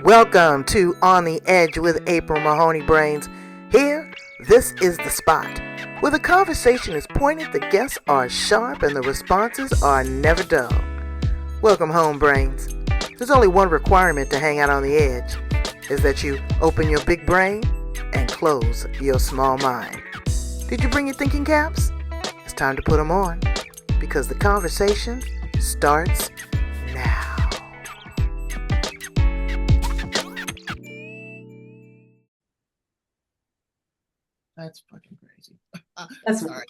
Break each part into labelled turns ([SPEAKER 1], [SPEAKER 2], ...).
[SPEAKER 1] Welcome to On the Edge with April Mahoney Brains. Here, this is the spot where the conversation is pointed, the guests are sharp, and the responses are never dull. Welcome home, Brains. There's only one requirement to hang out on the edge, is that you open your big brain and close your small mind. Did you bring your thinking caps? It's time to put them on, because the conversation starts now. That's fucking crazy.
[SPEAKER 2] That's
[SPEAKER 1] Sorry.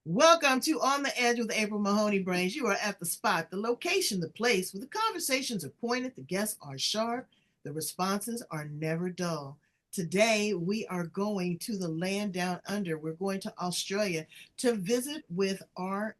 [SPEAKER 1] Welcome to On the Edge with April Mahoney Brains. You are at the spot, the location, the place where the conversations are pointed, the guests are sharp, the responses are never dull. Today, we are going to the land down under. We're going to Australia to visit with our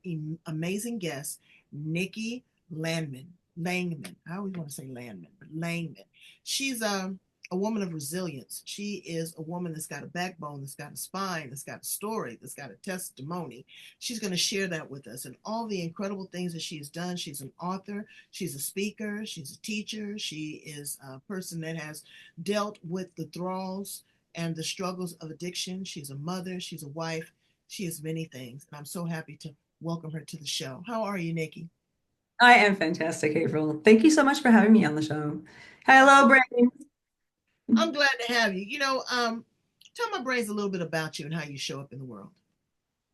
[SPEAKER 1] amazing guest, Nikki Langman. I always want to say Landman, but Langman. She's a woman of resilience. She is a woman that's got a backbone, that's got a spine, that's got a story, that's got a testimony. She's going to share that with us and all the incredible things that she's done. She's an author, she's a speaker, she's a teacher, she is a person that has dealt with the thralls and the struggles of addiction. She's a mother, she's a wife, she is many things. And I'm so happy to welcome her to the show. How are you, Nikki?
[SPEAKER 2] I am fantastic, April. Thank you so much for having me on the show. Hello, Brandon.
[SPEAKER 1] I'm glad to have you. Tell my brains a little bit about you and how you show up in the world.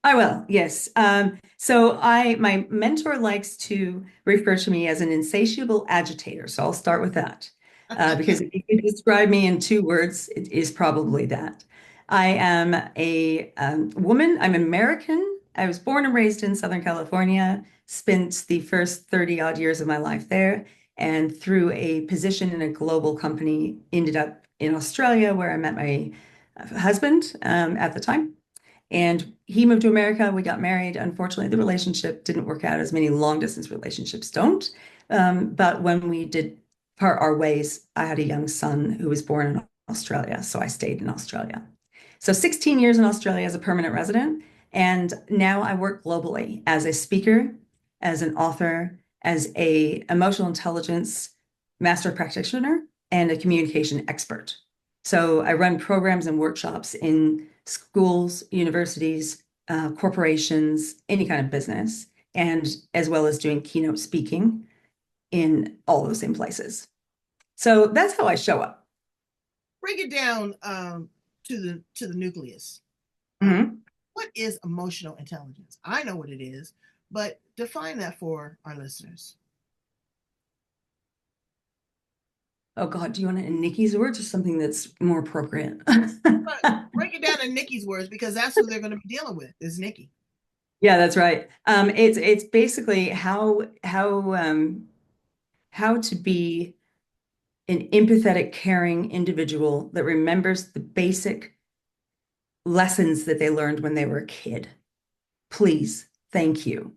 [SPEAKER 2] I will, yes. My mentor likes to refer to me as an insatiable agitator. So I'll start with that. Because if you could describe me in 2 words, it is probably that. I am a woman. I'm American. I was born and raised in Southern California, spent the first 30 odd years of my life there, and through a position in a global company, ended up in Australia where I met my husband at the time. And he moved to America. We got married. Unfortunately, the relationship didn't work out, as many long distance relationships don't. But when we did part our ways, I had a young son who was born in Australia. So I stayed in Australia. So 16 years in Australia as a permanent resident. And now I work globally as a speaker, as an author, as a emotional intelligence master practitioner, and a communication expert. So I run programs and workshops in schools, universities, corporations, any kind of business, and as well as doing keynote speaking in all those same places. So that's how I show up.
[SPEAKER 1] Break it down to the nucleus.
[SPEAKER 2] Mhm.
[SPEAKER 1] What is emotional intelligence? I know what it is, but define that for our listeners.
[SPEAKER 2] Oh God, do you want it in Nikki's words or something that's more appropriate?
[SPEAKER 1] Break it down in Nikki's words, because that's who they're going to be dealing with, is Nikki.
[SPEAKER 2] Yeah, that's right. It's basically how to be an empathetic, caring individual that remembers the basic lessons that they learned when they were a kid. Please, thank you.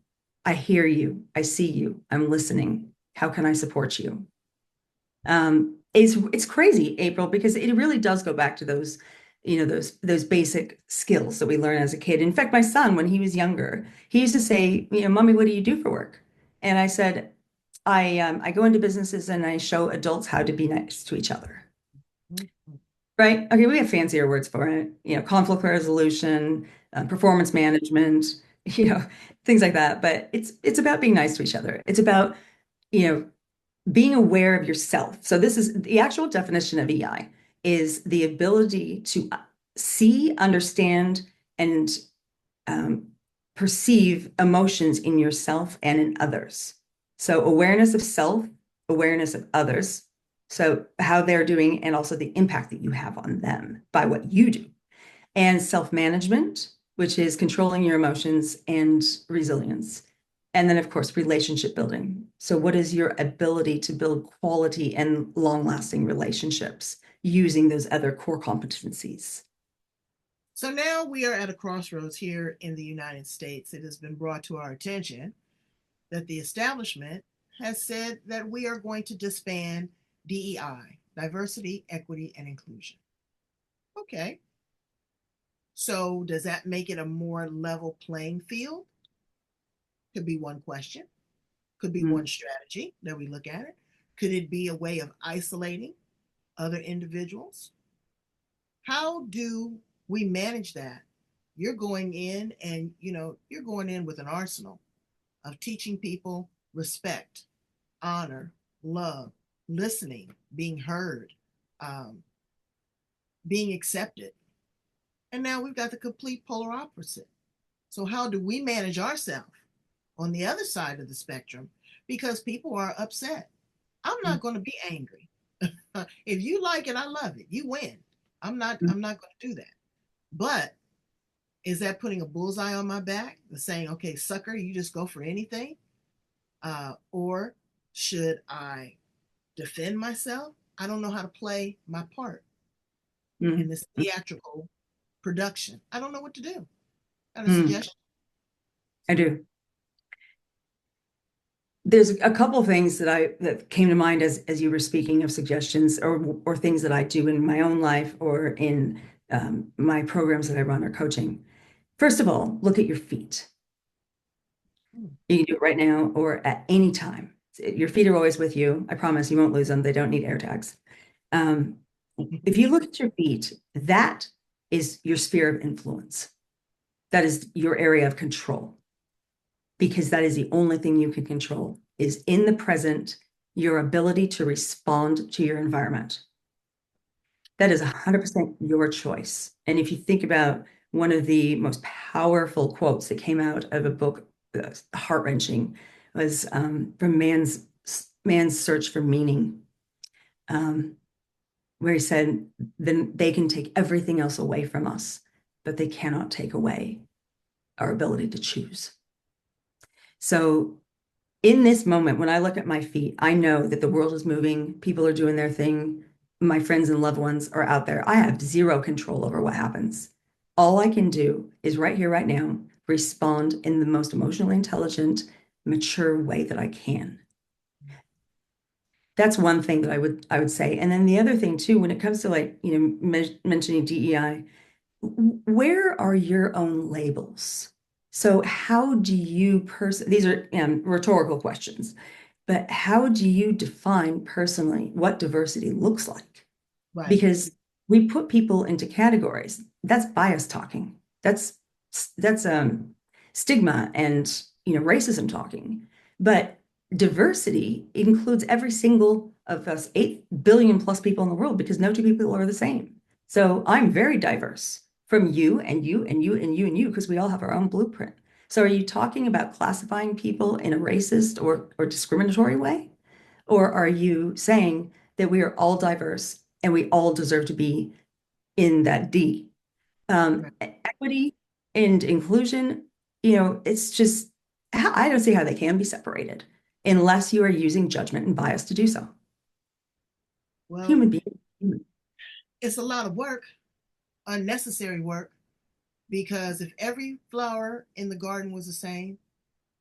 [SPEAKER 2] I hear you. I see you. I'm listening. How can I support you? It's crazy, April, because it really does go back to those, those basic skills that we learn as a kid. In fact, my son, when he was younger, he used to say, Mommy, what do you do for work? And I said, I go into businesses and I show adults how to be nice to each other.
[SPEAKER 1] Mm-hmm.
[SPEAKER 2] Right? Okay, we have fancier words for it, conflict resolution, performance management, things like that. But it's about being nice to each other. It's about, you know, being aware of yourself. So this is the actual definition of EI is the ability to see, understand, and um, perceive emotions in yourself and in others. So awareness of self, awareness of others. So how they're doing and also the impact that you have on them by what you do. And self-management, which is controlling your emotions and resilience. And then, of course, relationship building. So what is your ability to build quality and long-lasting relationships using those other core competencies?
[SPEAKER 1] So now we are at a crossroads here in the United States. It has been brought to our attention that the establishment has said that we are going to disband DEI, diversity, equity, and inclusion. Okay. So does that make it a more level playing field? Could be one question. Could be one strategy that we look at it. Could it be a way of isolating other individuals? How do we manage that? You're going in and you're going in with an arsenal of teaching people respect, honor, love, listening, being heard, um, being accepted. And now we've got the complete polar opposite. So, how do we manage ourselves on the other side of the spectrum? Because people are upset. I'm not going to be angry. If you like it, I love it. You win. I'm not going to do that. But is that putting a bullseye on my back and saying, okay, sucker, you just go for anything? Or should I defend myself? I don't know how to play my part in
[SPEAKER 2] Mm.
[SPEAKER 1] this theatrical production. I don't know what to do. Got a
[SPEAKER 2] Mm.
[SPEAKER 1] suggestion?
[SPEAKER 2] I do. There's a couple things that came to mind as you were speaking of suggestions or things that I do in my own life or in my programs that I run or coaching. First of all, look at your feet.
[SPEAKER 1] Hmm.
[SPEAKER 2] You can do it right now or at any time. Your feet are always with you. I promise you won't lose them. They don't need air tags. Um, if you look at your feet, that is your sphere of influence. That is your area of control because that is the only thing you can control is in the present, your ability to respond to your environment. That is 100% your choice. And if you think about one of the most powerful quotes that came out of a book, heart-wrenching, was from man's search for meaning, where he said, then they can take everything else away from us, but they cannot take away our ability to choose. So in this moment, when I look at my feet, I know that the world is moving, people are doing their thing, my friends and loved ones are out there. I have zero control over what happens. All I can do is right here, right now, respond in the most emotionally intelligent, mature way that I can. That's one thing that I would say. And then the other thing too, when it comes to like, mentioning DEI, where are your own labels? So how do you these are rhetorical questions, but how do you define personally what diversity looks like?
[SPEAKER 1] Right.
[SPEAKER 2] Because we put people into categories. That's bias talking. That's stigma and racism talking. But diversity includes every single of us 8 billion plus people in the world because no two people are the same. So I'm very diverse from you and you and you and you and you because we all have our own blueprint. So are you talking about classifying people in a racist or discriminatory way? Or are you saying that we are all diverse and we all deserve to be in that D?
[SPEAKER 1] Right.
[SPEAKER 2] Equity and inclusion, it's just, I don't see how they can be separated unless you are using judgment and bias to do so.
[SPEAKER 1] Well,
[SPEAKER 2] Human being.
[SPEAKER 1] it's a lot of work, unnecessary work, because if every flower in the garden was the same,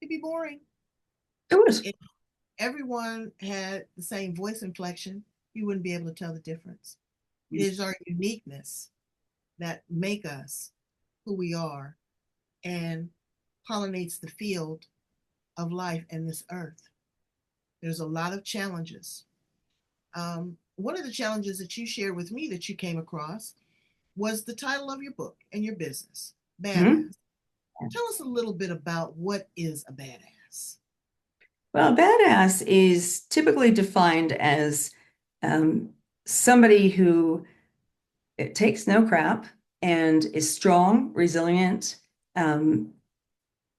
[SPEAKER 1] it'd be boring.
[SPEAKER 2] It was.
[SPEAKER 1] If everyone had the same voice inflection, you wouldn't be able to tell the difference. It is our uniqueness that make us who we are and pollinates the field of life and this earth. There's a lot of challenges. One of the challenges that you shared with me that you came across was the title of your book and your business,
[SPEAKER 2] Mhm.
[SPEAKER 1] Badass. Tell us a little bit about what is a badass.
[SPEAKER 2] Well, badass is typically defined as um, somebody who it takes no crap and is strong, resilient, um,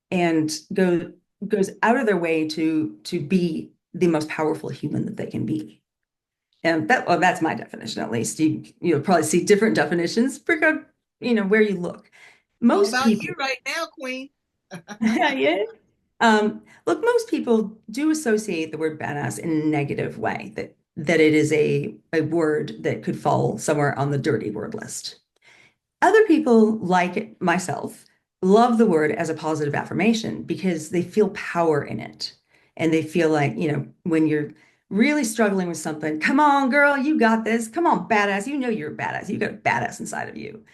[SPEAKER 2] and goes out of their way to be the most powerful human that they can be. And that's my definition, at least. You'll probably see different definitions for where you look.
[SPEAKER 1] All
[SPEAKER 2] Most
[SPEAKER 1] about
[SPEAKER 2] people,
[SPEAKER 1] you right now, Queen.
[SPEAKER 2] yeah. Look, most people do associate the word badass in a negative way, that it is a word that could fall somewhere on the dirty word list. Other people, like myself, love the word as a positive affirmation because they feel power in it. And they feel like, when you're really struggling with something, come on, girl, you got this. Come on, badass. You know you're a badass. You got a badass inside of you.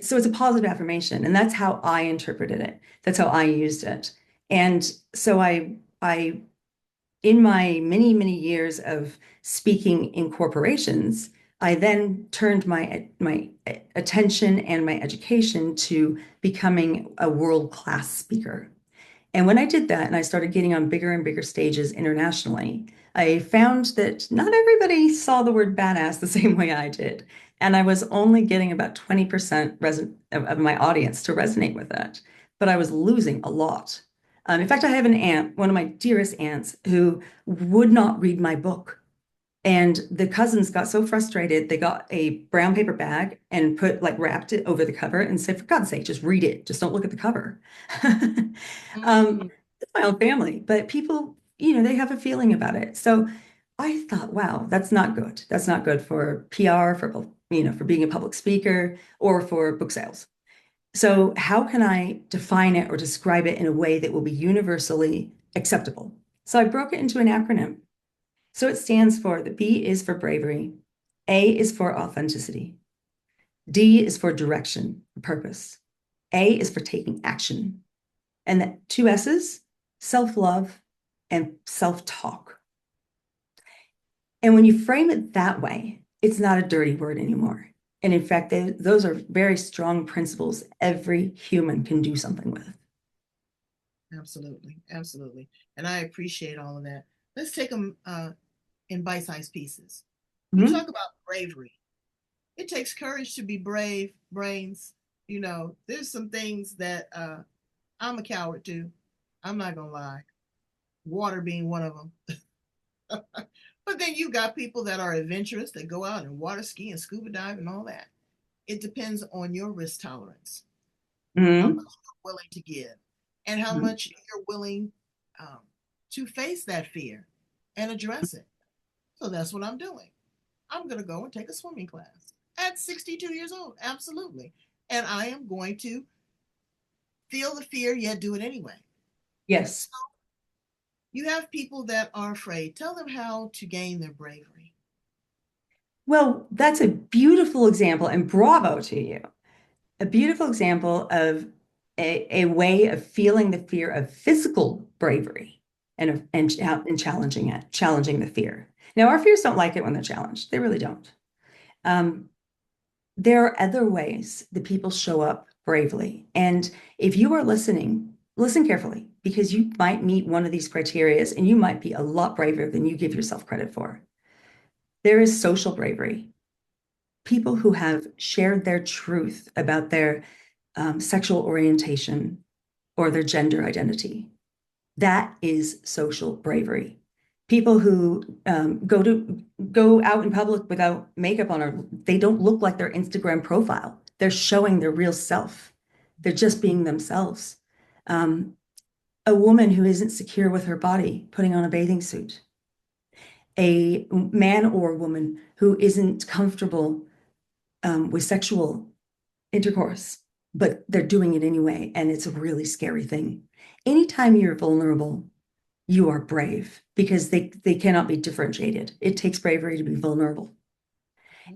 [SPEAKER 2] So it's a positive affirmation. And that's how I interpreted it. That's how I used it. And so I in my many, many years of speaking in corporations, I then turned my attention and my education to becoming a world-class speaker. And when I did that and I started getting on bigger and bigger stages internationally, I found that not everybody saw the word badass the same way I did. And I was only getting about 20% of my audience to resonate with that. But I was losing a lot. In fact, I have an aunt, one of my dearest aunts, who would not read my book. And the cousins got so frustrated, they got a brown paper bag and wrapped it over the cover and said, for God's sake, just read it. Just don't look at the cover.
[SPEAKER 1] Mm,
[SPEAKER 2] It's my own family, but people, they have a feeling about it. So I thought, wow, that's not good. That's not good for PR, for being a public speaker or for book sales. So how can I define it or describe it in a way that will be universally acceptable? So I broke it into an acronym. So it stands for the B is for bravery, A is for authenticity, D is for direction, purpose, A is for taking action, and the two S's, self-love and self-talk. And when you frame it that way, it's not a dirty word anymore. And in fact, those are very strong principles every human can do something with.
[SPEAKER 1] absolutely, absolutely. And I appreciate all of that. Let's take them in bite-sized pieces. You
[SPEAKER 2] Mhm.
[SPEAKER 1] talk about bravery. It takes courage to be brave, brains. There's some things that I'm a coward to. I'm not gonna lie. Water being one of them. But then you got people that are adventurous that go out and water ski and scuba dive and all that. It depends on your risk tolerance, how much
[SPEAKER 2] Mhm.
[SPEAKER 1] you're willing to give, and how
[SPEAKER 2] Mhm.
[SPEAKER 1] much you're willing um, to face that fear and address it. So that's what I'm doing. I'm going to go and take a swimming class at 62 years old. Absolutely. And I am going to feel the fear, yet do it anyway.
[SPEAKER 2] Yes.
[SPEAKER 1] So you have people that are afraid. Tell them how to gain their bravery.
[SPEAKER 2] Well, that's a beautiful example, and bravo to you. A beautiful example of a way of feeling the fear of physical bravery and challenging the fear. Now, our fears don't like it when they're challenged. They really don't. Um, there are other ways that people show up bravely. And if you are listening, listen carefully because you might meet one of these criterias and you might be a lot braver than you give yourself credit for. There is social bravery. People who have shared their truth about their sexual orientation or their gender identity. That is social bravery. People who go out in public without makeup on, or they don't look like their Instagram profile. They're showing their real self. They're just being themselves. Um, a woman who isn't secure with her body, putting on a bathing suit. A man or woman who isn't comfortable with sexual intercourse, but they're doing it anyway, and it's a really scary thing. Anytime you're vulnerable, you are brave because they cannot be differentiated. It takes bravery to be vulnerable.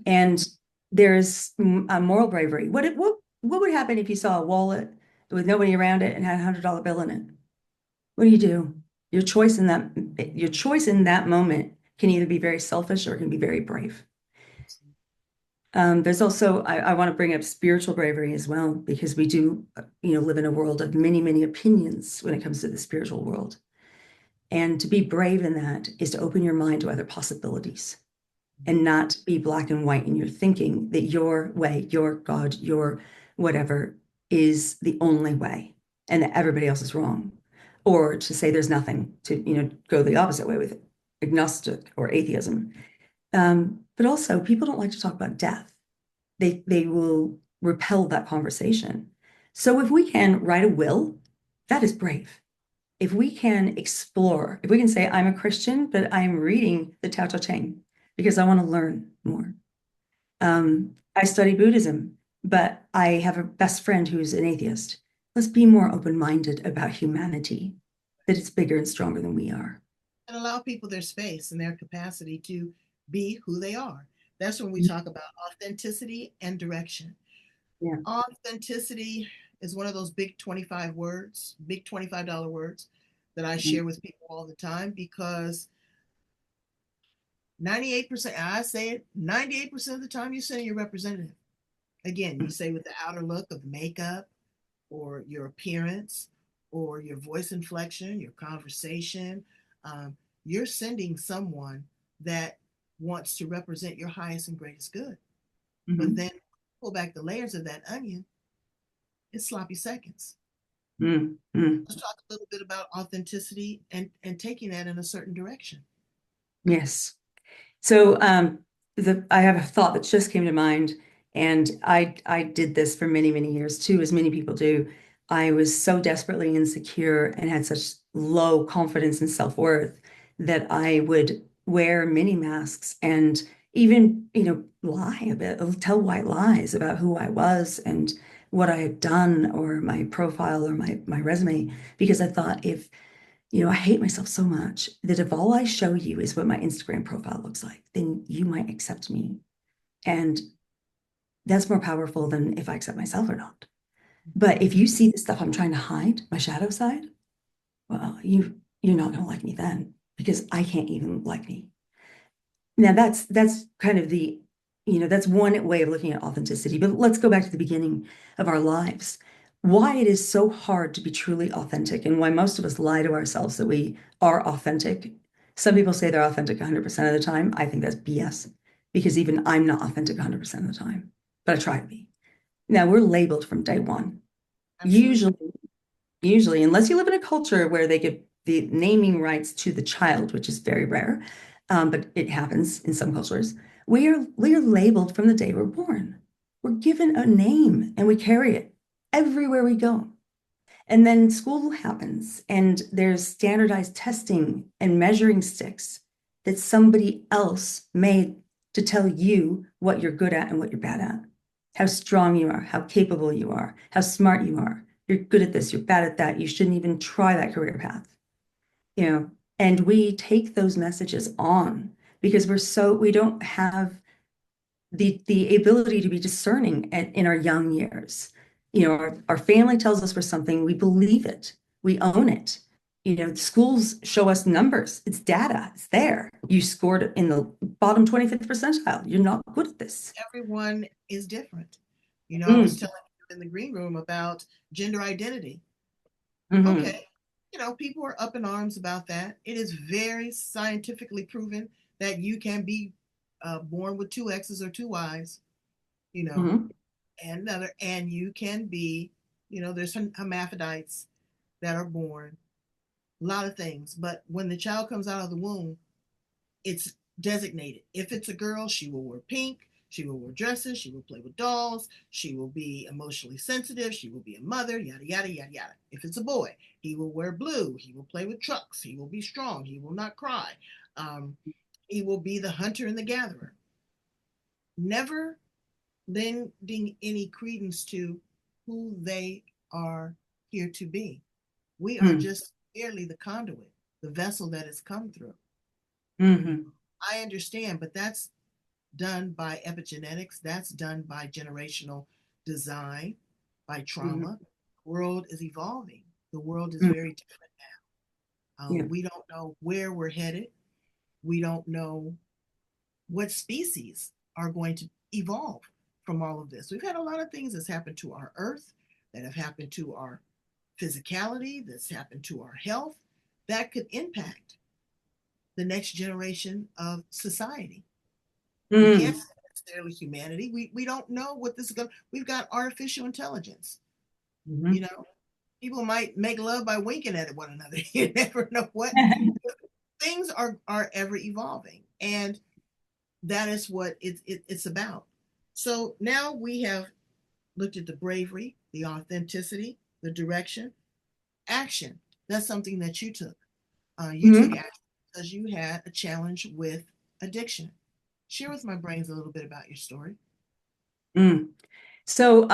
[SPEAKER 2] And there's a moral bravery. What would happen if you saw a wallet with nobody around it and had $100 bill in it? What do you do? Your choice in that moment can either be very selfish or it can be very brave. There's also, I want to bring up spiritual bravery as well, because we do, live in a world of many, many opinions when it comes to the spiritual world. And to be brave in that is to open your mind to other possibilities and not be black and white in your thinking that your way, your God, your whatever is the only way and that everybody else is wrong. Or to say there's nothing, to, go the opposite way with agnostic or atheism. But also, people don't like to talk about death. They will repel that conversation. So if we can write a will, that is brave. If we can explore, if we can say, I'm a Christian, but I'm reading the Tao Te Ching because I want to learn more. I study Buddhism, but I have a best friend who's an atheist. Let's be more open-minded about humanity, that it's bigger and stronger than we are.
[SPEAKER 1] And allow people their space and their capacity to be who they are. That's when we talk about authenticity and direction.
[SPEAKER 2] Yeah.
[SPEAKER 1] Authenticity is one of those big 25 words, big $25 words that I share with people all the time because 98%, I say it, 98% of the time you're sending your representative. Again, you say with the outer look of makeup or your appearance or your voice inflection, your conversation, um, you're sending someone that wants to represent your highest and greatest good. But
[SPEAKER 2] Mm-hmm.
[SPEAKER 1] then pull back the layers of that onion, it's sloppy seconds.
[SPEAKER 2] Mm-hmm.
[SPEAKER 1] Let's talk a little bit about authenticity and taking that in a certain direction.
[SPEAKER 2] Yes. So I have a thought that just came to mind, and I did this for many, many years too, as many people do. I was so desperately insecure and had such low confidence and self-worth that I would wear mini masks and even, lie a bit, tell white lies about who I was and what I had done or my profile or my resume, because I thought if I hate myself so much that if all I show you is what my Instagram profile looks like, then you might accept me. And that's more powerful than if I accept myself or not. But if you see the stuff I'm trying to hide, my shadow side, well, you're not going to like me then because I can't even like me. Now that's kind of that's one way of looking at authenticity. But let's go back to the beginning of our lives. Why it is so hard to be truly authentic and why most of us lie to ourselves that we are authentic. Some people say they're authentic 100% of the time. I think that's BS because even I'm not authentic 100% of the time, but I try to be. Now we're labeled from day one.
[SPEAKER 1] Absolutely.
[SPEAKER 2] Usually Usually, unless you live in a culture where they give the naming rights to the child, which is very rare, but it happens in some cultures, we are labeled from the day we're born. We're given a name and we carry it everywhere we go. And then school happens, and there's standardized testing and measuring sticks that somebody else made to tell you what you're good at and what you're bad at, how strong you are, how capable you are, how smart you are. You're good at this, you're bad at that. You shouldn't even try that career path, you know. And we take those messages on because we don't have the ability to be discerning in our young years. Our family tells us we're something, we believe it, we own it. Schools show us numbers, it's data, it's there. You scored in the bottom 25th percentile. You're not good at this.
[SPEAKER 1] Everyone is different. I was
[SPEAKER 2] Mm,
[SPEAKER 1] telling you in the green room about gender identity.
[SPEAKER 2] mhm,
[SPEAKER 1] Okay, people are up in arms about that. It is very scientifically proven that you can be born with two X's or two Y's, you know,
[SPEAKER 2] mhm,
[SPEAKER 1] and you can be, there's some hermaphrodites that are born, a lot of things. But when the child comes out of the womb, it's designated. If it's a girl, she will wear pink. She will wear dresses. She will play with dolls. She will be emotionally sensitive. She will be a mother, yada, yada, yada, yada. If it's a boy, he will wear blue. He will play with trucks. He will be strong. He will not cry. Um, he will be the hunter and the gatherer. Never lending any credence to who they are here to be. We are
[SPEAKER 2] mm,
[SPEAKER 1] just merely the conduit, the vessel that has come through.
[SPEAKER 2] mhm,
[SPEAKER 1] I understand, but that's done by epigenetics, that's done by generational design, by
[SPEAKER 2] mhm,
[SPEAKER 1] trauma. The world is evolving. The world is
[SPEAKER 2] mhm.
[SPEAKER 1] very different now.
[SPEAKER 2] Yeah.
[SPEAKER 1] We don't know where we're headed. We don't know what species are going to evolve from all of this. We've had a lot of things that's happened to our earth, that have happened to our physicality, that's happened to our health, that could impact the next generation of society. We can't
[SPEAKER 2] Mm,
[SPEAKER 1] say necessarily humanity. We don't know what this is going to. We've got artificial intelligence. You
[SPEAKER 2] mhm.
[SPEAKER 1] know, people might make love by winking at one another. You never know what things are ever evolving, and that is what it's about. So now we have looked at the bravery, the authenticity, the direction, action. That's something that you took. You took
[SPEAKER 2] Mhm.
[SPEAKER 1] action because you had a challenge with addiction. Share with my brains a little bit about your story.
[SPEAKER 2] Mm. So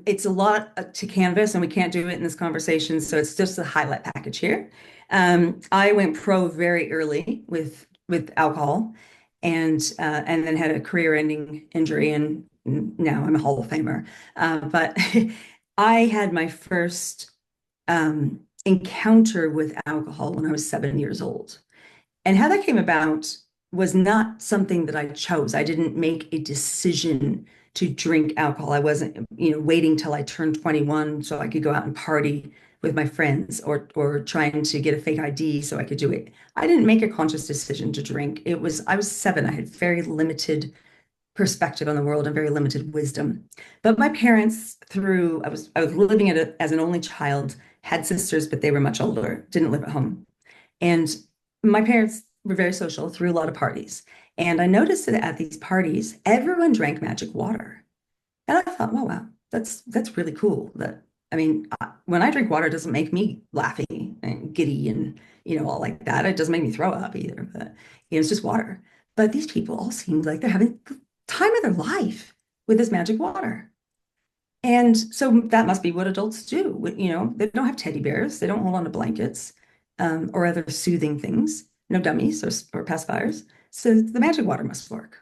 [SPEAKER 2] it's a lot to canvas, and we can't do it in this conversation. So it's just a highlight package here. I went pro very early with alcohol, and then had a career-ending injury, and now I'm a Hall of Famer. But I had my first encounter with alcohol when I was 7 years old. And how that came about was not something that I chose. I didn't make a decision to drink alcohol. I wasn't, waiting till I turned 21 so I could go out and party with my friends, or trying to get a fake ID so I could do it. I didn't make a conscious decision to drink. I was 7. I had very limited perspective on the world and very limited wisdom. But my parents, I was living as an only child, had sisters, but they were much older, didn't live at home. And my parents were very social, threw a lot of parties. And I noticed that at these parties, everyone drank magic water. And I thought, well, wow, that's really cool. When I drink water, it doesn't make me laughy and giddy and all like that. It doesn't make me throw up either. But it's just water. But these people all seemed like they're having the time of their life with this magic water. And so that must be what adults do. They don't have teddy bears, they don't hold on to blankets, or other soothing things, no dummies or pacifiers. So the magic water must work.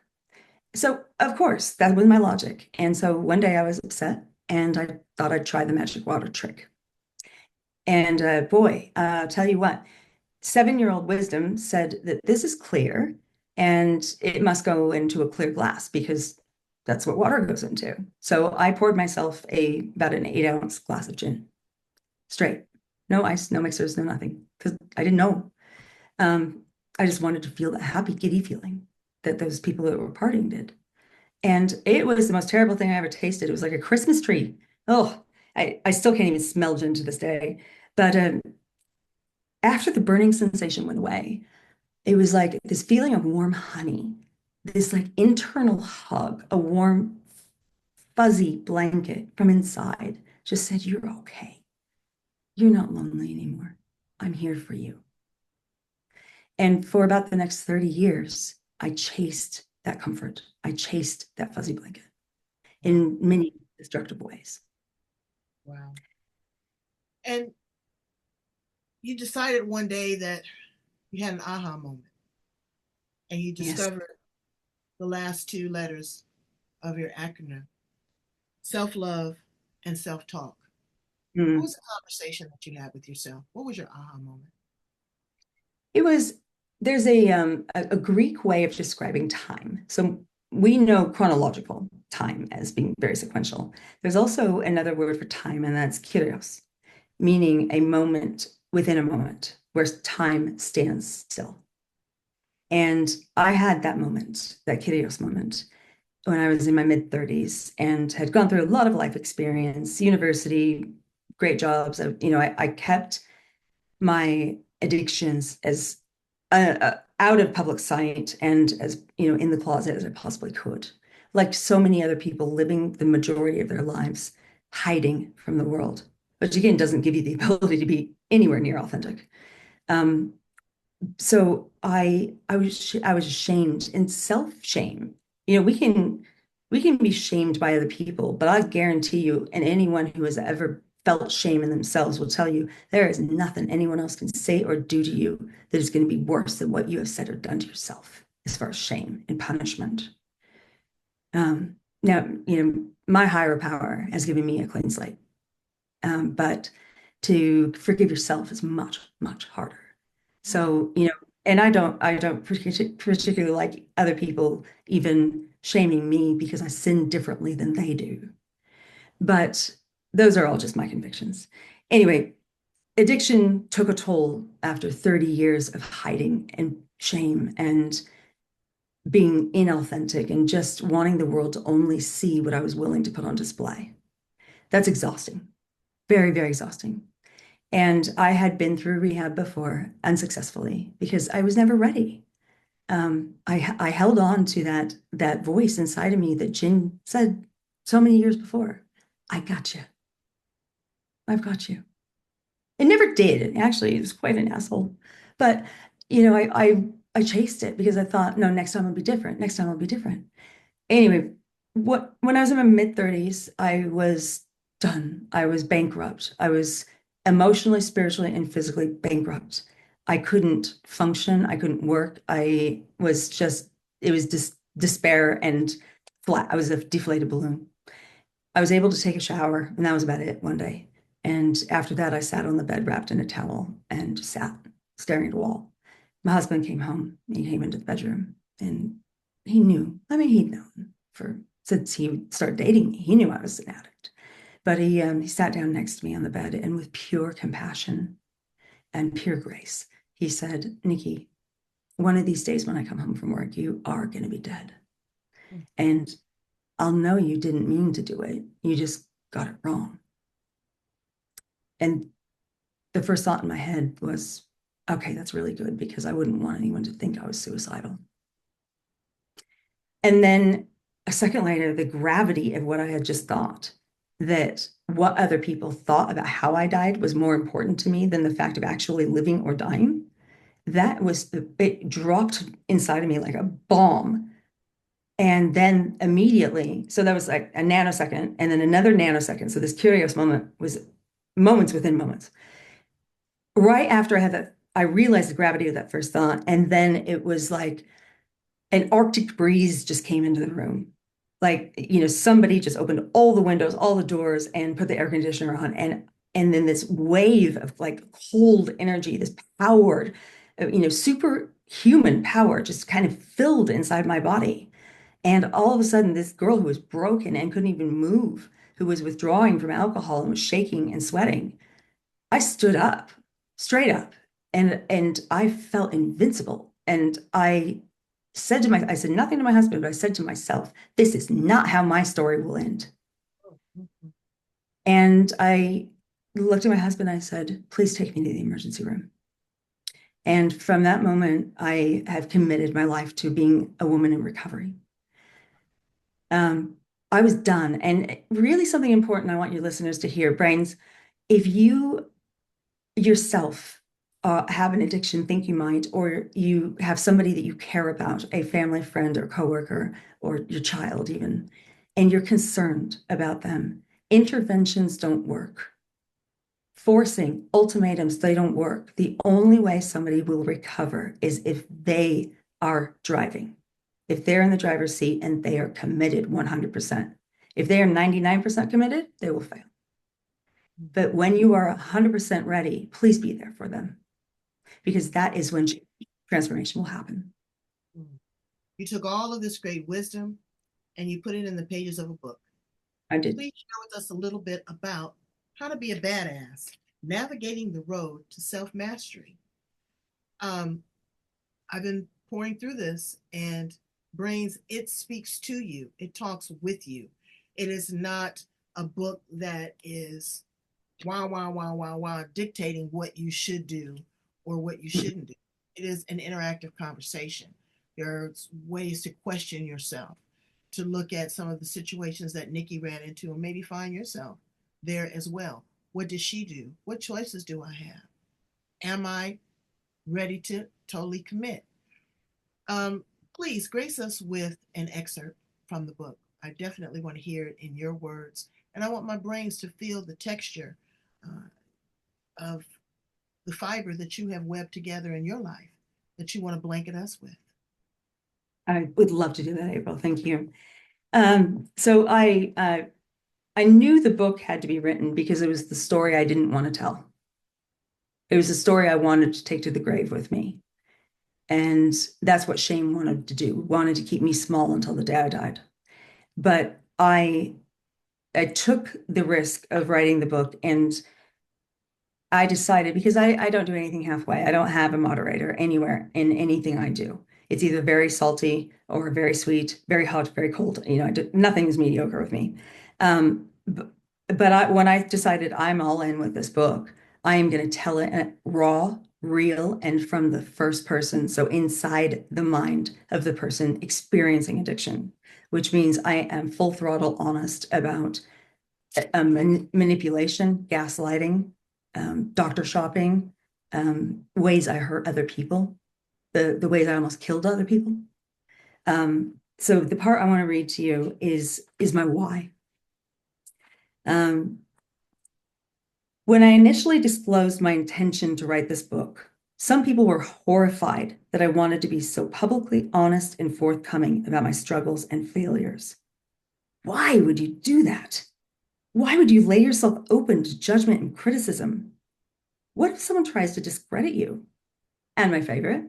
[SPEAKER 2] So, of course, that was my logic. And so one day I was upset and I thought I'd try the magic water trick. And boy, I'll tell you what, 7-year-old wisdom said that this is clear and it must go into a clear glass because that's what water goes into. So I poured myself about an 8-ounce glass of gin straight. No ice, no mixers, no nothing, because I didn't know. I just wanted to feel that happy, giddy feeling that those people that were partying did. And it was the most terrible thing I ever tasted. It was like a Christmas tree. Oh, I still can't even smell gin to this day. But after the burning sensation went away, it was like this feeling of warm honey, this like internal hug, a warm, fuzzy blanket from inside just said, "You're okay. You're not lonely anymore. I'm here for you." And for about the next 30 years, I chased that comfort. I chased that fuzzy blanket
[SPEAKER 1] Wow.
[SPEAKER 2] in many destructive ways.
[SPEAKER 1] Wow. And you decided one day that you had an aha moment and you
[SPEAKER 2] Yes.
[SPEAKER 1] discovered the last two letters of your acronym, self love and self talk. What
[SPEAKER 2] Mm.
[SPEAKER 1] was the conversation that you had with yourself? What was your aha moment?
[SPEAKER 2] It was, there's a Greek way of describing time. So we know chronological time as being very sequential. There's also another word for time, and that's kyrios, meaning a moment within a moment where time stands still. And I had that moment, that kyrios moment, when I was in my mid 30s and had gone through a lot of life experience, university, great jobs. I kept my addictions as out of public sight and as in the closet as I possibly could. Like so many other people living the majority of their lives hiding from the world, which again doesn't give you the ability to be anywhere near authentic. Um, so I was ashamed and self-shame. We can be shamed by other people, but I guarantee you, and anyone who has ever felt shame in themselves will tell you there is nothing anyone else can say or do to you that is going to be worse than what you have said or done to yourself as far as shame and punishment. Now, my higher power has given me a clean slate. But to forgive yourself is much, much harder. So, and I don't particularly like other people even shaming me because I sin differently than they do. But those are all just my convictions. Anyway, addiction took a toll after 30 years of hiding and shame and being inauthentic and just wanting the world to only see what I was willing to put on display. That's exhausting, very, very exhausting. And I had been through rehab before unsuccessfully because I was never ready. I held on to that voice inside of me that Jin said so many years before, "I got you. I've got you." It never did. Actually, it was quite an asshole. But I chased it because I thought, no, next time will be different. Next time will be different. Anyway, when I was in my mid 30s, I was done. I was bankrupt. I was emotionally, spiritually, and physically bankrupt. I couldn't function. I couldn't work. It was despair and flat. I was a deflated balloon. I was able to take a shower, and that was about it one day. And after that, I sat on the bed wrapped in a towel and sat staring at a wall. My husband came home. He came into the bedroom and he knew, I mean, he'd known since he started dating me. He knew I was an addict. But he sat down next to me on the bed, and with pure compassion and pure grace, he said, Nikki, one of these days when I come home from work, you are going to be dead. And I'll know you didn't mean to do it. You just got it wrong. And the first thought in my head was, okay, that's really good, because I wouldn't want anyone to think I was suicidal. And then a second later, the gravity of what I had just thought, that what other people thought about how I died was more important to me than the fact of actually living or dying. It dropped inside of me like a bomb. And then immediately, so that was like a nanosecond and then another nanosecond. So this curious moment was moments within moments. Right after I had that, I realized the gravity of that first thought. And then it was like an Arctic breeze just came into the room. Like, somebody just opened all the windows, all the doors, and put the air conditioner on. And then this wave of like cold energy, this powered, superhuman power just kind of filled inside my body. And all of a sudden, this girl who was broken and couldn't even move, who was withdrawing from alcohol and was shaking and sweating, I stood up, straight up, and I felt invincible. And I said nothing to my husband, but I said to myself, this is not how my story will end. And I looked at my husband, I said, please take me to the emergency room. And from that moment, I have committed my life to being a woman in recovery. I was done. And really something important I want your listeners to hear, Brains, if you yourself have an addiction, think you might, or you have somebody that you care about, a family friend or coworker, or your child even, and you're concerned about them, interventions don't work. Forcing ultimatums, they don't work. The only way somebody will recover is if they are driving. If they're in the driver's seat and they are committed 100%. If they are 99% committed, they will fail. But when you are 100% ready, please be there for them, because that is when transformation will happen.
[SPEAKER 1] You took all of this great wisdom and you put it in the pages of a book.
[SPEAKER 2] I did.
[SPEAKER 1] Please share with us a little bit about how to be a badass, navigating the road to self-mastery. I've been pouring through this, and Brains, it speaks to you. It talks with you. It is not a book that is wow, dictating what you should do or what you shouldn't do. It is an interactive conversation. There's ways to question yourself, to look at some of the situations that Nikki ran into and maybe find yourself there as well. What did she do? What choices do I have? Am I ready to totally commit? Please grace us with an excerpt from the book. I definitely want to hear it in your words, and I want my brains to feel the texture of the fiber that you have webbed together in your life that you want to blanket us with.
[SPEAKER 2] I would love to do that, April. Thank you. So I knew the book had to be written because it was the story I didn't want to tell. It was a story I wanted to take to the grave with me. And that's what shame wanted to do, wanted to keep me small until the day I died. But I took the risk of writing the book, and I decided, because I don't do anything halfway. I don't have a moderator anywhere in anything I do. It's either very salty or very sweet, very hot, very cold. Nothing is mediocre with me. But when I decided I'm all in with this book, I am going to tell it raw, real, and from the first person. So inside the mind of the person experiencing addiction, which means I am full throttle honest about manipulation, gaslighting, doctor shopping, ways I hurt other people, the ways I almost killed other people. So the part I want to read to you is my why. When I initially disclosed my intention to write this book, some people were horrified that I wanted to be so publicly honest and forthcoming about my struggles and failures. Why would you do that? Why would you lay yourself open to judgment and criticism? What if someone tries to discredit you? And my favorite,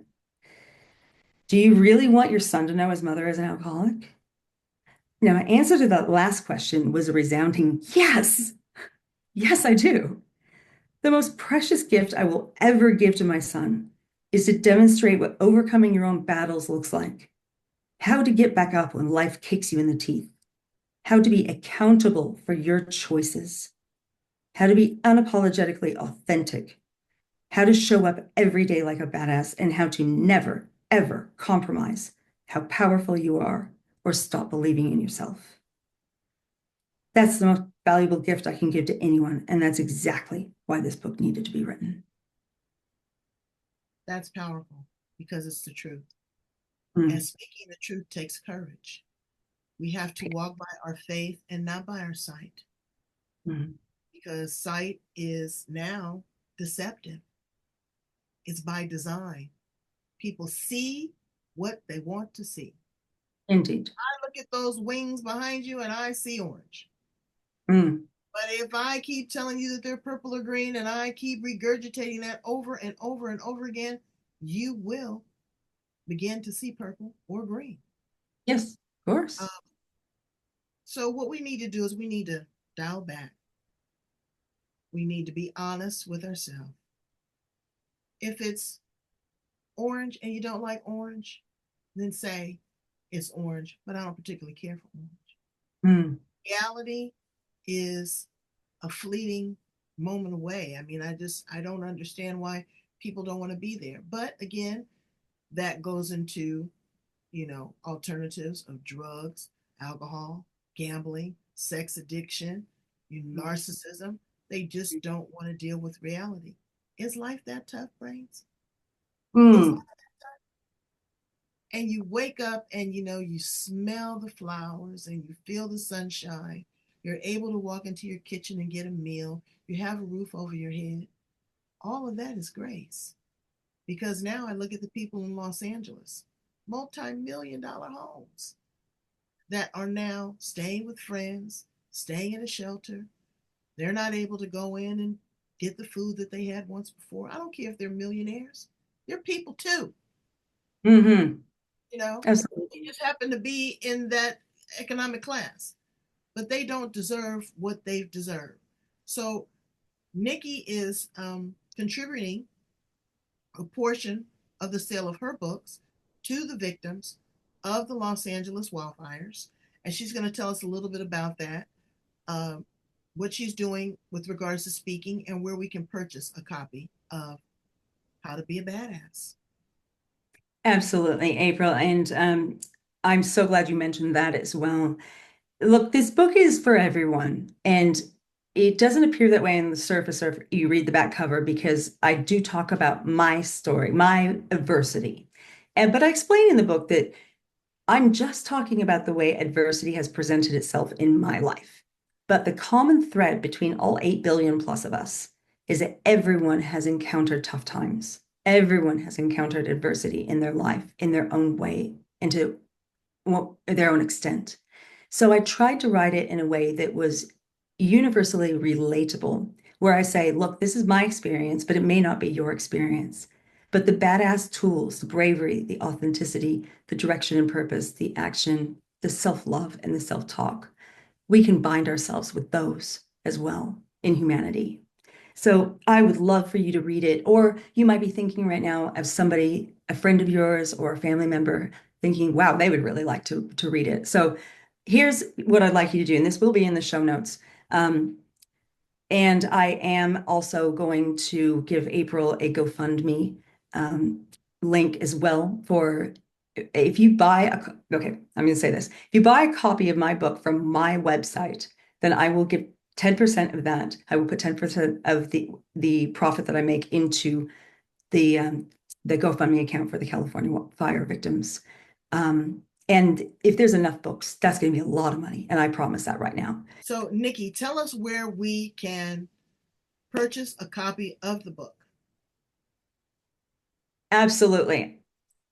[SPEAKER 2] do you really want your son to know his mother is an alcoholic? Now, my answer to that last question was a resounding yes. Yes, I do. The most precious gift I will ever give to my son is to demonstrate what overcoming your own battles looks like, how to get back up when life kicks you in the teeth, how to be accountable for your choices, how to be unapologetically authentic, how to show up every day like a badass, and how to never, ever compromise how powerful you are or stop believing in yourself. That's the most valuable gift I can give to anyone, and that's exactly why this book needed to be written.
[SPEAKER 1] That's powerful because it's the truth. And
[SPEAKER 2] Mm.
[SPEAKER 1] speaking the truth takes courage. We have to walk by our faith and not by our sight,
[SPEAKER 2] Mm.
[SPEAKER 1] because sight is now deceptive. It's by design. People see what they want to see.
[SPEAKER 2] Indeed.
[SPEAKER 1] I look at those wings behind you and I see orange.
[SPEAKER 2] Mm.
[SPEAKER 1] But if I keep telling you that they're purple or green and I keep regurgitating that over and over and over again, you will begin to see purple or green.
[SPEAKER 2] Yes, of
[SPEAKER 1] Um,
[SPEAKER 2] course.
[SPEAKER 1] so, what we need to do is we need to dial back. We need to be honest with ourselves. If it's orange and you don't like orange, then say it's orange, but I don't particularly care for orange.
[SPEAKER 2] Mm.
[SPEAKER 1] Reality is a fleeting moment away. I mean, I don't understand why people don't want to be there. But again, that goes into, alternatives of drugs, alcohol, gambling, sex addiction, narcissism. They just don't want to deal with reality. Is life that tough, Brains? Is life,
[SPEAKER 2] Mm.
[SPEAKER 1] and you wake up and you smell the flowers and you feel the sunshine. You're able to walk into your kitchen and get a meal. You have a roof over your head. All of that is grace. Because now I look at the people in Los Angeles, multi-million dollar homes that are now staying with friends, staying in a shelter. They're not able to go in and get the food that they had once before. I don't care if they're millionaires. They're people too.
[SPEAKER 2] Hmm.
[SPEAKER 1] You know, they
[SPEAKER 2] Absolutely.
[SPEAKER 1] just happen to be in that economic class, but they don't deserve what they've deserved. So Nikki is contributing a portion of the sale of her books to the victims of the Los Angeles wildfires. And she's going to tell us a little bit about that, um, what she's doing with regards to speaking, and where we can purchase a copy of How to Be a Badass.
[SPEAKER 2] Absolutely, April. And I'm so glad you mentioned that as well. Look, this book is for everyone, and it doesn't appear that way on the surface or if you read the back cover because I do talk about my story, my adversity. And but I explain in the book that I'm just talking about the way adversity has presented itself in my life. But the common thread between all 8 billion plus of us is that everyone has encountered tough times. Everyone has encountered adversity in their life in their own way and to their own extent. So I tried to write it in a way that was universally relatable, where I say, look, this is my experience, but it may not be your experience. But the badass tools, the bravery, the authenticity, the direction and purpose, the action, the self-love, and the self-talk, we can bind ourselves with those as well in humanity. So I would love for you to read it. Or you might be thinking right now of somebody, a friend of yours or a family member, thinking, wow, they would really like to read it. So here's what I'd like you to do, and this will be in the show notes. Um, and I am also going to give April a GoFundMe um, link as well for if you buy okay, I'm going to say this. If you buy a copy of my book from my website, then I will give 10% of that. I will put 10% of the profit that I make into the the GoFundMe account for the California fire victims. And if there's enough books, that's going to be a lot of money, and I promise that right now.
[SPEAKER 1] So, Nikki, tell us where we can purchase a copy of the book.
[SPEAKER 2] Absolutely.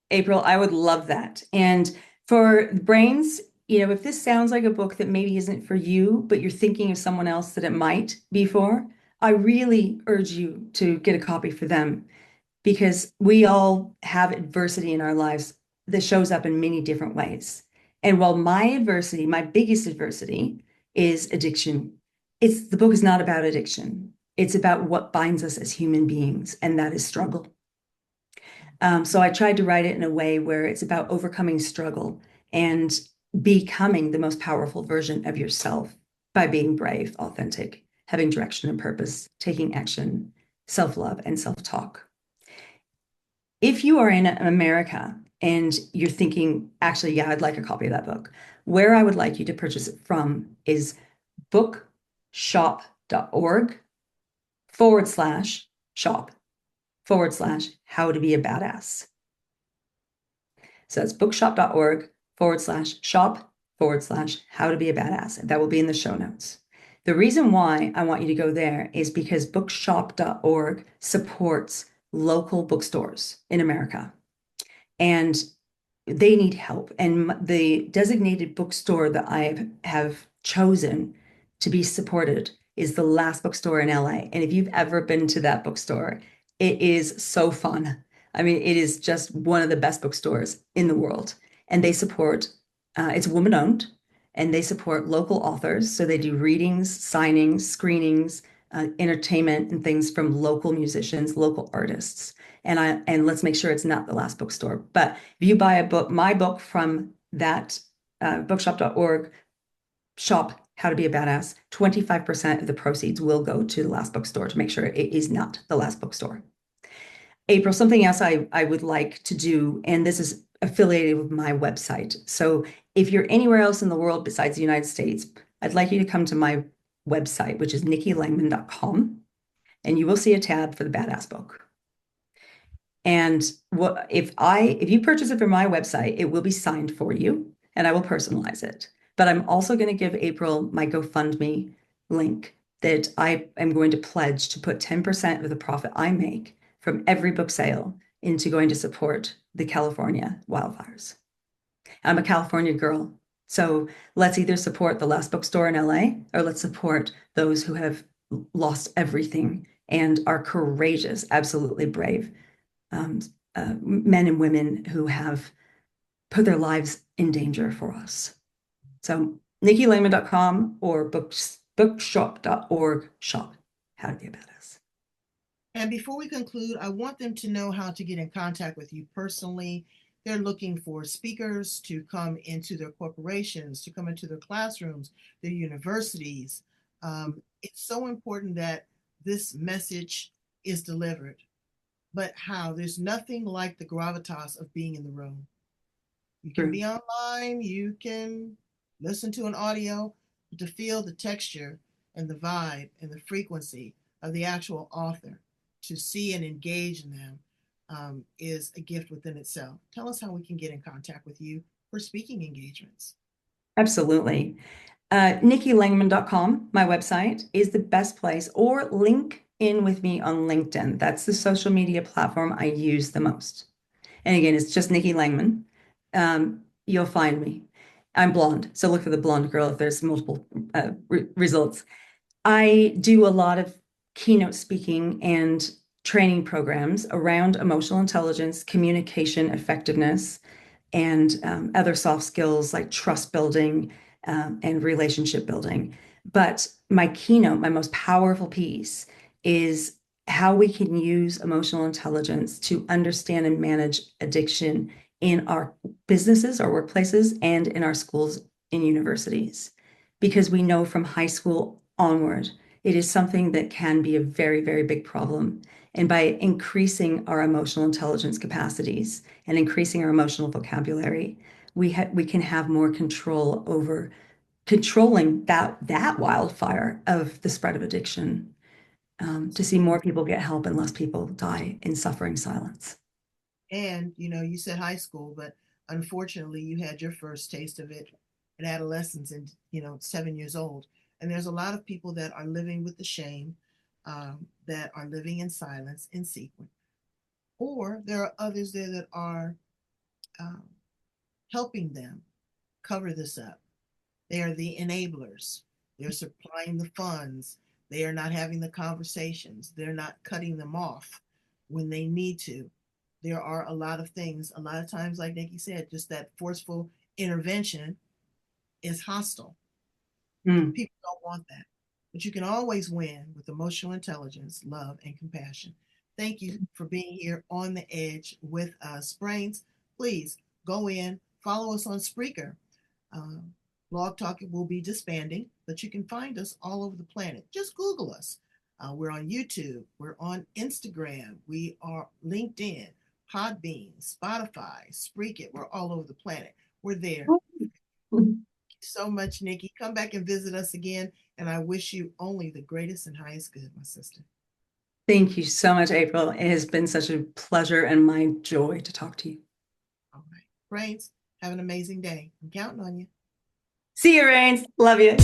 [SPEAKER 2] April, I would love that. And for brains, if this sounds like a book that maybe isn't for you, but you're thinking of someone else that it might be for, I really urge you to get a copy for them because we all have adversity in our lives that shows up in many different ways. And while my adversity, my biggest adversity is addiction, the book is not about addiction. It's about what binds us as human beings, and that is struggle. So I tried to write it in a way where it's about overcoming struggle and becoming the most powerful version of yourself by being brave, authentic, having direction and purpose, taking action, self-love, and self-talk. If you are in America and you're thinking, actually, yeah, I'd like a copy of that book, where I would like you to purchase it from is bookshop.org/shop/how to be a badass. So it's bookshop.org/shop/how to be a badass. That will be in the show notes. The reason why I want you to go there is because bookshop.org supports local bookstores in America. And they need help. And the designated bookstore that I have chosen to be supported is the Last Bookstore in LA. And if you've ever been to that bookstore, it is so fun. I mean, it is just one of the best bookstores in the world. And they support, it's woman owned, and they support local authors. So they do readings, signings, screenings, entertainment, and things from local musicians, local artists. And let's make sure it's not the Last Bookstore. But if you buy a book, my book from that bookshop.org shop, How to Be a Badass, 25% of the proceeds will go to the Last Bookstore to make sure it is not the Last Bookstore. April, something else I would like to do, and this is affiliated with my website. So if you're anywhere else in the world besides the United States, I'd like you to come to my website, which is nikkilangman.com, and you will see a tab for the Badass book. And if you purchase it from my website, it will be signed for you and I will personalize it. But I'm also going to give April my GoFundMe link that I am going to pledge to put 10% of the profit I make from every book sale into going to support the California wildfires. I'm a California girl. So let's either support the Last Bookstore in LA or let's support those who have lost everything and are courageous, absolutely brave men and women who have put their lives in danger for us. So nikkilangman.com or bookshop.org shop, How to Be a Badass.
[SPEAKER 1] And before we conclude, I want them to know how to get in contact with you personally. They're looking for speakers to come into their corporations, to come into their classrooms, their universities. It's so important that this message is delivered. But how? There's nothing like the gravitas of being in the room. You can be online, you can listen to an audio, but to feel the texture and the vibe and the frequency of the actual author, to see and engage in them is a gift within itself. Tell us how we can get in contact with you for speaking engagements.
[SPEAKER 2] Absolutely. nikkilangman.com, my website, is the best place, or link in with me on LinkedIn. That's the social media platform I use the most. And again, it's just Nikki Langman. You'll find me. I'm blonde, so look for the blonde girl if there's multiple results. I do a lot of keynote speaking and training programs around emotional intelligence, communication effectiveness, and other soft skills like trust building and relationship building. But my keynote, my most powerful piece, is how we can use emotional intelligence to understand and manage addiction in our businesses, our workplaces, and in our schools and universities. Because we know from high school onward, it is something that can be a very, very big problem. And by increasing our emotional intelligence capacities and increasing our emotional vocabulary, we can have more control over controlling that wildfire of the spread of addiction, to see more people get help and less people die in suffering silence.
[SPEAKER 1] And you said high school, but unfortunately, you had your first taste of it in adolescence, and 7 years old. And there's a lot of people that are living with the shame, that are living in silence, in secret. Or there are others there that are um, helping them cover this up. They are the enablers. They're supplying the funds. They are not having the conversations. They're not cutting them off when they need to. There are a lot of things, a lot of times, like Nikki said, just that forceful intervention is hostile.
[SPEAKER 2] Mm.
[SPEAKER 1] People don't want that. But you can always win with emotional intelligence, love, and compassion. Thank you for being here on the edge with us. Brains, please go in, follow us on Spreaker. Um, Blog Talk will be disbanding, but you can find us all over the planet. Just Google us. We're on YouTube. We're on Instagram. We are LinkedIn, Podbean, Spotify, Spreaker. We're all over the planet. We're there. So much, Nikki. Come back and visit us again. And I wish you only the greatest and highest good, my sister.
[SPEAKER 2] Thank you so much, April. It has been such a pleasure and my joy to talk to you.
[SPEAKER 1] All right. Brains, have an amazing day. I'm counting on you.
[SPEAKER 2] See you, Rains. Love you.